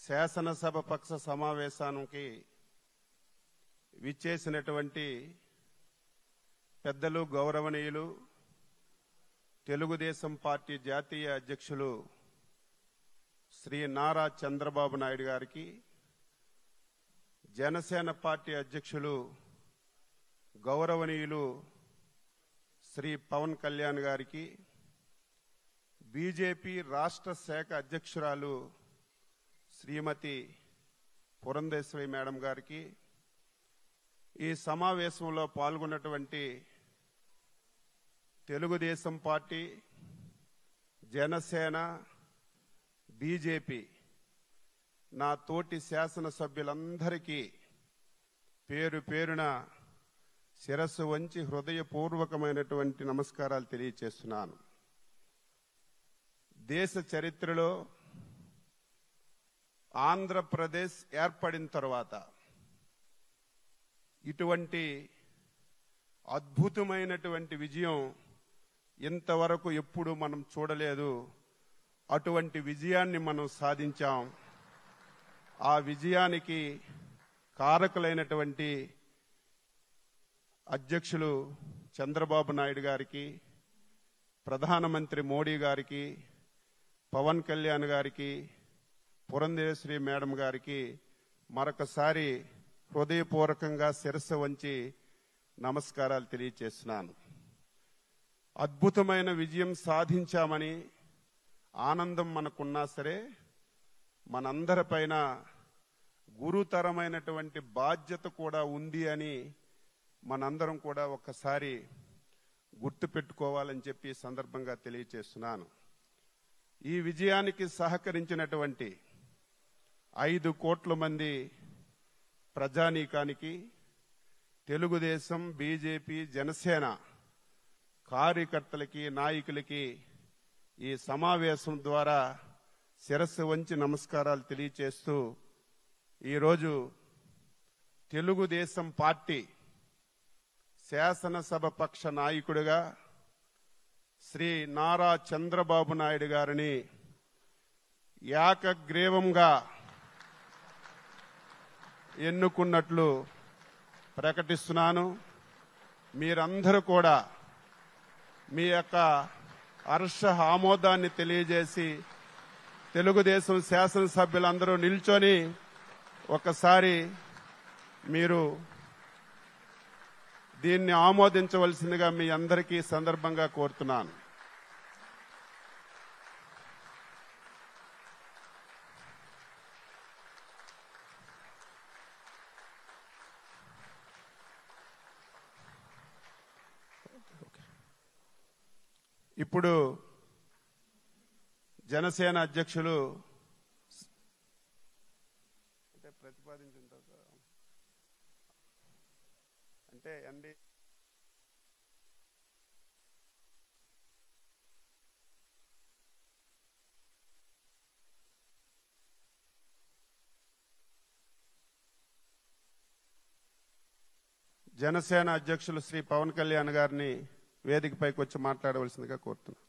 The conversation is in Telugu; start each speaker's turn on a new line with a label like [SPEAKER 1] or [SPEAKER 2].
[SPEAKER 1] శాసనసభ పక్ష సమావేశానికి విచ్చేసినటువంటి పెద్దలు గౌరవనీయులు తెలుగుదేశం పార్టీ జాతీయ అధ్యక్షులు శ్రీ నారా చంద్రబాబు నాయుడు గారికి, జనసేన పార్టీ అధ్యక్షులు గౌరవనీయులు శ్రీ పవన్ కళ్యాణ్ గారికి, బీజేపీ రాష్ట్ర శాఖ అధ్యక్షురాలు శ్రీమతి పురంధేశ్వరి మేడం గారికి, ఈ సమావేశంలో పాల్గొన్నటువంటి తెలుగుదేశం పార్టీ, జనసేన, బీజేపీ నా తోటి శాసనసభ్యులందరికీ పేరు పేరున శిరస్సు వంచి హృదయపూర్వకమైనటువంటి నమస్కారాలు తెలియజేస్తున్నాను. దేశ చరిత్రలో ఆంధ్రప్రదేశ్ ఏర్పడిన తర్వాత ఇటువంటి అద్భుతమైనటువంటి విజయం ఇంతవరకు ఎప్పుడు మనం చూడలేదు. అటువంటి విజయాన్ని మనం సాధించాం. ఆ విజయానికి కారకులైనటువంటి అధ్యక్షులు చంద్రబాబు నాయుడు గారికి, ప్రధానమంత్రి మోడీ గారికి, పవన్ కళ్యాణ్ గారికి, పురంధేశ్వరి మేడం గారికి మరొకసారి హృదయపూర్వకంగా శిరస్సు వంచి నమస్కారాలు తెలియజేస్తున్నాను. అద్భుతమైన విజయం సాధించామని ఆనందం మనకున్నా సరే, మనందరిపైన గురుతరమైనటువంటి బాధ్యత కూడా ఉంది అని మనందరం కూడా ఒక్కసారి గుర్తుపెట్టుకోవాలని చెప్పి సందర్భంగా తెలియజేస్తున్నాను. ఈ విజయానికి సహకరించినటువంటి 5 కోట్ల మంది ప్రజానీకానికి, తెలుగుదేశం, బీజేపీ, జనసేన కార్యకర్తలకి, నాయకులకి ఈ సమావేశం ద్వారా శిరస్సు వంచి నమస్కారాలు తెలియజేస్తూ, ఈరోజు తెలుగుదేశం పార్టీ శాసనసభ పక్ష నాయకుడిగా శ్రీ నారా చంద్రబాబు నాయుడు గారిని ఏకగ్రీవంగా ఎన్నుకున్నట్లు ప్రకటిస్తున్నాను. మీరందరూ కూడా మీ యొక్క హర్ష ఆమోదాన్ని తెలియజేసి తెలుగుదేశం శాసనసభ్యులందరూ నిల్చొని ఒకసారి మీరు దీన్ని ఆమోదించవలసిందిగా మీ అందరికీ సందర్భంగా కోరుతున్నాను. ఇప్పుడు జనసేన అధ్యక్షులు ప్రతిపాదించిన అండి జనసేన అధ్యక్షులు శ్రీ పవన్ కళ్యాణ్ గారిని వేదికపైకి వచ్చి మాట్లాడవలసిందిగా కోరుతున్నాను.